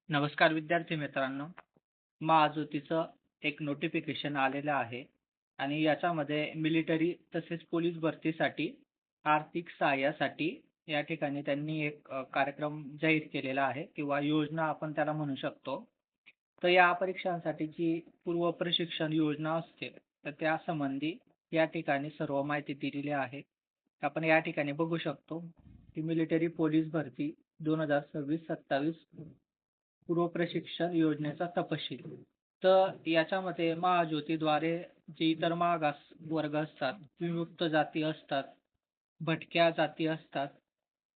नमस्कार विद्यार्थी मित्रांनो. महाज्योतीचं एक नोटिफिकेशन आलेलं आहे आणि याच्यामध्ये मिलिटरी तसेच पोलीस भरतीसाठी आर्थिक सहाय्यासाठी या ठिकाणी त्यांनी एक कार्यक्रम जाहीर केलेला आहे किंवा योजना आपण त्याला म्हणू शकतो. तर या परीक्षांसाठी जी पूर्व प्रशिक्षण योजना असते, तर त्यासंबंधी या ठिकाणी सर्व माहिती दिलेली आहे. आपण या ठिकाणी बघू शकतो की मिलिटरी पोलीस भरती 2026-27 पूर्व प्रशिक्षण योजनेचा तपशील. तर याच्यामध्ये महाज्योतीद्वारे जे इतर मागास वर्ग असतात, विमुक्त जाती असतात, भटक्या जाती असतात,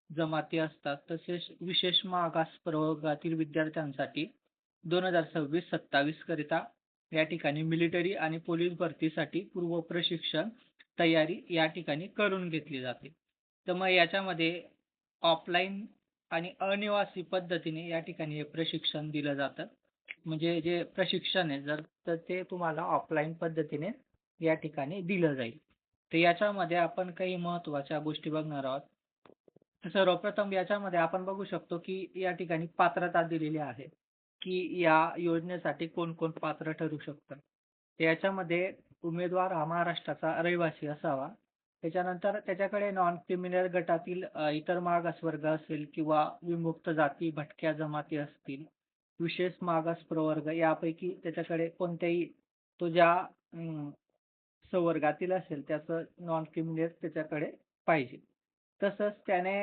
जमाती असतात, तसेच विशेष मागास प्रवर्गातील विद्यार्थ्यांसाठी 2026-27 करिता या ठिकाणी मिलिटरी आणि पोलीस भरतीसाठी पूर्व प्रशिक्षण तयारी या ठिकाणी करून घेतली जाते. तर मग याच्यामध्ये ऑफलाईन आणि अनिवासी पद्धतीने या ठिकाणी हे प्रशिक्षण दिलं जातं. म्हणजे जे प्रशिक्षण आहे तर ते तुम्हाला ऑफलाईन पद्धतीने या ठिकाणी दिलं जाईल. तर याच्यामध्ये आपण काही महत्त्वाच्या गोष्टी बघणार आहोत. तर सर्वप्रथम याच्यामध्ये आपण बघू शकतो, की या ठिकाणी पात्रता दिलेली आहे, की या योजनेसाठी कोण-कोण पात्र ठरू शकतं. तर याच्यामध्ये उमेदवार हा महाराष्ट्राचा रहिवासी असावा. त्याच्यानंतर त्याच्याकडे नॉन क्रिमिनल गटातील इतर मागासवर्ग असेल किंवा विमुक्त जाती, भटक्या जमाती असतील, विशेष मागास प्रवर्ग यापैकी त्याच्याकडे कोणत्याही तो ज्या संवर्गातील असेल त्याचं नॉन क्रिमिनल त्याच्याकडे पाहिजे. तसंच त्याने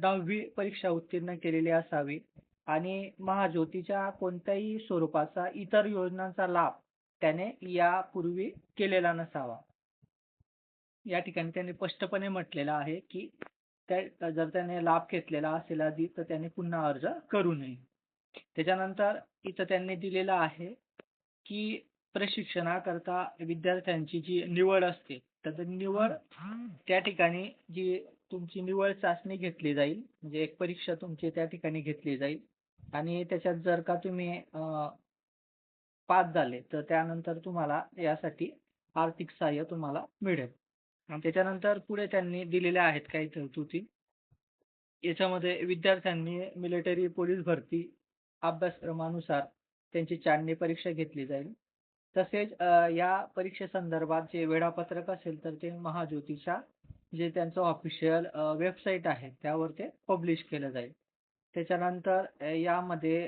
10वी परीक्षा उत्तीर्ण केलेली असावी आणि महाज्योतीच्या कोणत्याही स्वरूपाचा इतर योजनांचा लाभ त्याने यापूर्वी केलेला नसावा. या ठिकाणी त्यांनी स्पष्टपणे म्हटलेलं आहे, की जर त्याने लाभ घेतलेला असेल आधी तर त्याने पुन्हा अर्ज करू नये. त्याच्यानंतर इथं त्यांनी दिलेलं आहे, की प्रशिक्षणाकरता विद्यार्थ्यांची जी निवड असते, तर ती निवड त्या ठिकाणी जी तुमची निवड चाचणी घेतली जाईल. म्हणजे एक परीक्षा तुमची त्या ठिकाणी घेतली जाईल आणि त्याच्यात जर का तुम्ही पास झाले, तर त्यानंतर तुम्हाला यासाठी आर्थिक सहाय्य तुम्हाला मिळेल. आणि त्याच्यानंतर पुढे त्यांनी दिलेल्या आहेत काही तरतुदी. याच्यामध्ये विद्यार्थ्यांनी मिलिटरी पोलीस भरती अभ्यासक्रमानुसार त्यांची छाननी परीक्षा घेतली जाईल. तसेच या परीक्षेसंदर्भात जे वेळापत्रक असेल तर ते महाज्योतीच्या जे त्यांचं ऑफिशियल वेबसाईट आहे त्यावर ते पब्लिश केलं जाईल. त्याच्यानंतर यामध्ये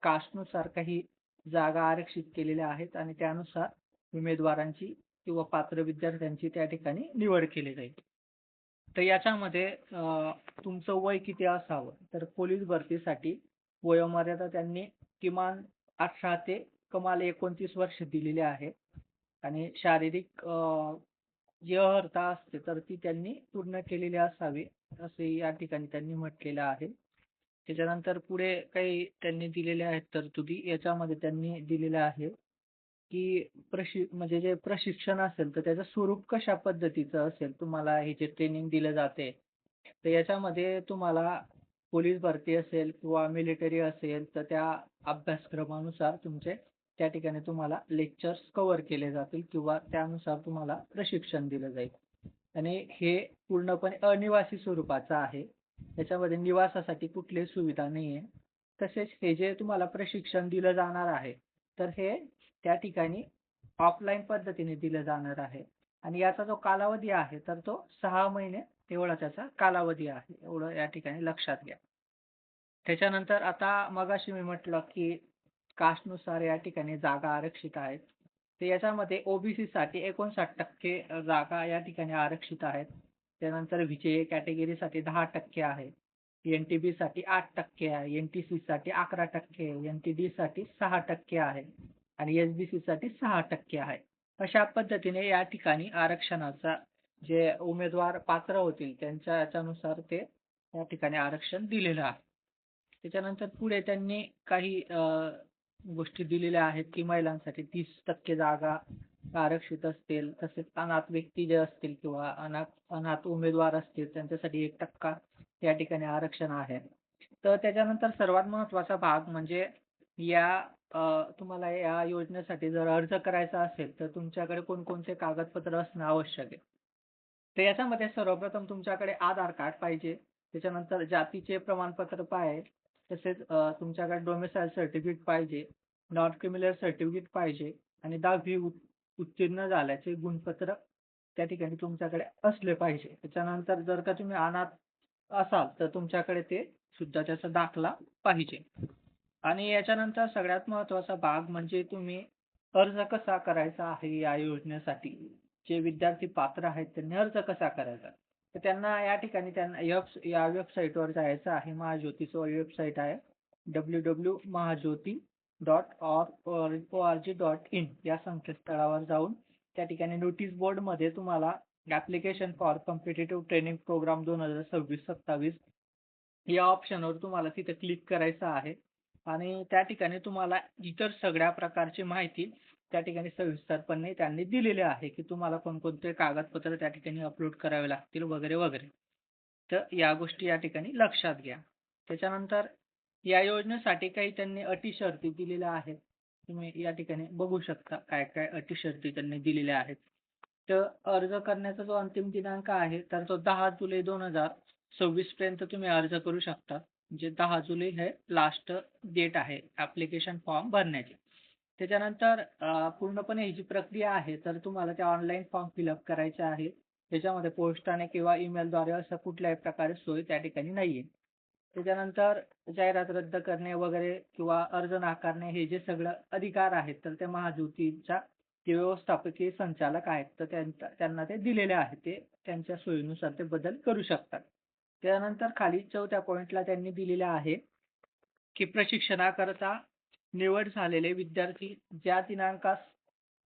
कास्टनुसार काही जागा आरक्षित केलेल्या आहेत आणि त्यानुसार उमेदवारांची किंवा पात्र विद्यार्थ्यांची त्या ठिकाणी निवड केली जाईल. तर याच्यामध्ये तुमचं वय किती असावं? तर पोलीस भरतीसाठी वयोमर्यादा त्यांनी किमान 18 ते कमाल 29 वर्ष दिलेली आहे आणि शारीरिक जी अर्हता असते तर ती त्यांनी पूर्ण केलेली असावी, असे या ठिकाणी त्यांनी म्हटलेलं आहे. त्याच्यानंतर पुढे काही त्यांनी दिलेल्या आहेत तरतुदी. याच्यामध्ये त्यांनी दिलेलं आहे, की म्हणजे जे प्रशिक्षण असेल तर त्याचं स्वरूप कशा पद्धतीचं असेल, तुम्हाला हे जे ट्रेनिंग दिलं जाते, तर याच्यामध्ये तुम्हाला पोलीस भरती असेल किंवा मिलिटरी असेल, तर त्या अभ्यासक्रमानुसार तुमचे त्या ठिकाणी तुम्हाला लेक्चर्स कव्हर केले जातील किंवा त्यानुसार तुम्हाला प्रशिक्षण दिलं जाईल. आणि हे पूर्णपणे अनिवासी स्वरूपाचं आहे. त्याच्यामध्ये निवासासाठी कुठलीही सुविधा नाहीये. तसेच हे जे तुम्हाला प्रशिक्षण दिलं जाणार आहे, तर हे त्या ठिकाणी ऑफलाईन पद्धतीने दिलं जाणार आहे आणि याचा जो कालावधी आहे, तर तो 6 महिने एवढा त्याचा कालावधी आहे. एवढं या ठिकाणी लक्षात घ्या. त्याच्यानंतर आता मगाशी मी म्हटलं, की कास्टनुसार या ठिकाणी जागा आरक्षित आहेत. तर याच्यामध्ये ओबीसीसाठी 59% जागा या ठिकाणी आरक्षित आहेत. त्यानंतर व्हीजे कॅटेगरीसाठी 10% आहे. एन-टी-बीसाठी 8% आहे. एन-टी-सीसाठी 11% आहे. एन-टी-डीसाठी 6% आहे आणि एस-बी-सीसाठी 6% आहे. अशा पद्धतीने या ठिकाणी आरक्षणाचा जे उमेदवार पात्र होतील त्यांच्या याच्यानुसार ते या ठिकाणी आरक्षण दिलेलं आहे. त्याच्यानंतर पुढे त्यांनी काही गोष्टी दिलेल्या आहेत, की महिलांसाठी 30% जागा आरक्षित असतील. तसेच अनाथ व्यक्ती जे असतील किंवा अनाथ अनाथ उमेदवार असतील त्यांच्यासाठी 1% या ठिकाणी आरक्षण आहे. तर त्याच्यानंतर सर्वात महत्त्वाचा भाग म्हणजे या तुम्हाला या योजनेसाठी जर अर्ज करायचा असेल, तर तुमच्याकडे कोणकोणते कागदपत्र असणं आवश्यक आहे. तर याच्यामध्ये सर्वप्रथम तुमच्याकडे आधार कार्ड पाहिजे. त्याच्यानंतर जातीचे प्रमाणपत्र तसेच तुमच्याकडे डोमिसाईल सर्टिफिकेट पाहिजे, नॉन क्रिमिनल सर्टिफिकेट पाहिजे आणि 10वी उत्तीर्ण झाल्याचे गुणपत्र त्या ठिकाणी तुमच्याकडे असले पाहिजे. त्याच्यानंतर जर का तुम्ही अनाथ असाल तर तुमच्याकडे ते सुद्धा त्याचा दाखला पाहिजे. आणि याच्यानंतर सगळ्यात महत्त्वाचा भाग म्हणजे तुम्ही अर्ज कसा करायचा आहे या योजनेसाठी. जे विद्यार्थी पात्र आहेत त्यांनी अर्ज कसा करायचा? तर त्यांना या ठिकाणी त्यांना या वेबसाईटवर जायचं आहे. महाज्योतीचं वेबसाईट आहे www.mahajyoti.org.in या संकेतस्थळावर जाऊन त्या ठिकाणी नोटीस बोर्डमध्ये तुम्हाला application for competitive training program 2026-27 या ऑप्शनवर तुम्हाला तिथे क्लिक करायचं आहे आणि त्या ठिकाणी तुम्हाला इतर सगळ्या प्रकारची माहिती त्या ठिकाणी सविस्तरपणे त्यांनी दिलेली आहे, की तुम्हाला कोणकोणते कागदपत्र त्या ठिकाणी अपलोड करावे लागतील वगैरे, वगैरे. तर या गोष्टी या ठिकाणी लक्षात घ्या. त्याच्यानंतर या योजनेसाठी काही त्यांनी अटी-शर्ती दिलेल्या आहेत. तुम्ही या ठिकाणी बघू शकता काय-काय अटी-शर्ती त्यांनी दिलेल्या आहेत. तर अर्ज करण्याचा जो अंतिम दिनांक आहे, तर तो 10 जुलै 2026 पर्यंत तुम्ही अर्ज करू शकता. म्हणजे 10 जुलै हे लास्ट डेट आहे ॲप्लिकेशन फॉर्म भरण्याची. त्याच्यानंतर पूर्णपणे ही जी प्रक्रिया आहे, तर तुम्हाला त्या ऑनलाईन फॉर्म फिलअप करायचे आहे. त्याच्यामध्ये पोस्टाने किंवा ईमेलद्वारे असं कुठल्याही प्रकारे सोय त्या ठिकाणी नाहीये. त्याच्यानंतर जाहिरात रद्द करणे वगैरे किंवा अर्ज नाकारणे हे जे सगळं अधिकार आहेत, तर ते महाज्योतीच्या जे व्यवस्थापकीय संचालक आहेत, तर त्यांना ते दिलेले आहेत. ते त्यांच्या सोयीनुसार ते बदल करू शकतात. त्यानंतर खाली 4थ्या पॉइंटला त्यांनी दिलेले आहे, की प्रशिक्षणाकरता निवड झालेले विद्यार्थी ज्या दिनांकास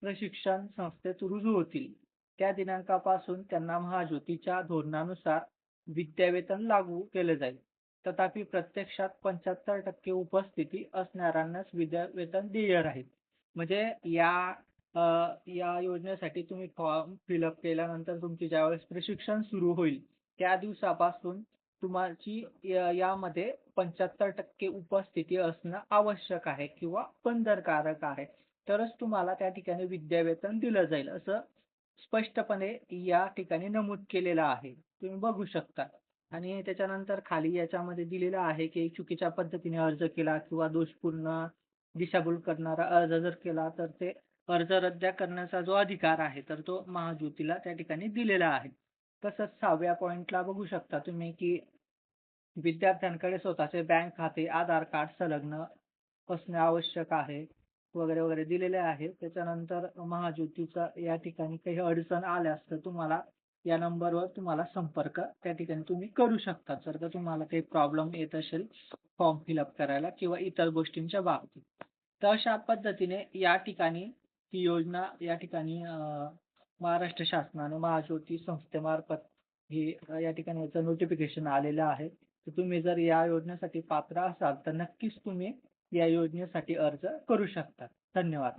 प्रशिक्षण संस्थेत रुजू होतील, त्या दिनांकापासून त्यांना महाज्योतीच्या धोरणानुसार विद्यावेतन लागू केले जाईल. तथापि प्रत्यक्षात 75% उपस्थिती असणाऱ्यांनाच विद्यावेतन देय राहील. म्हणजे या योजनेसाठी तुम्ही फॉर्म फिलअप केल्यानंतर तुमचे ज्यावेळेस प्रशिक्षण सुरू होईल, त्या दिवसापासून तुमची यामध्ये 75% उपस्थिती असणं आवश्यक आहे किंवा बंधनकारक आहे. तरच तुम्हाला त्या ठिकाणी विद्यावेतन दिलं जाईल, असं स्पष्टपणे या ठिकाणी नमूद केलेलं आहे. तुम्ही बघू शकता. आणि त्याच्यानंतर खाली याच्यामध्ये दिलेलं आहे, की चुकीच्या पद्धतीने अर्ज केला किंवा दोषपूर्ण दिशाभूल करणारा अर्ज जर केला, तर ते अर्ज रद्द करण्याचा जो अधिकार आहे, तर तो महाज्योतीला त्या ठिकाणी दिलेला आहे. तसंच 6व्या पॉइंटला बघू शकता तुम्ही, की विद्यार्थ्यांकडे स्वतःचे बँक खाते, आधार कार्ड संलग्न असणे आवश्यक आहे, वगैरे, वगैरे दिलेले आहे. त्याच्यानंतर महाज्योतीचा या ठिकाणी काही अडचण आल्यास तर तुम्हाला या नंबरवर तुम्हाला संपर्क त्या ठिकाणी तुम्ही करू शकता. जर का तुम्हाला काही प्रॉब्लेम येत असेल फॉर्म फिलअप करायला किंवा इतर गोष्टींच्या बाबतीत. तर अशा पद्धतीने या ठिकाणी ही योजना या ठिकाणी महाराष्ट्र शासनाने महाज्योती संस्थेमार्फत ही या ठिकाणी याचं नोटिफिकेशन आलेलं आहे. तर तुम्ही जर या योजनेसाठी पात्र असाल तर नक्कीच तुम्ही या योजनेसाठी अर्ज करू शकता. धन्यवाद.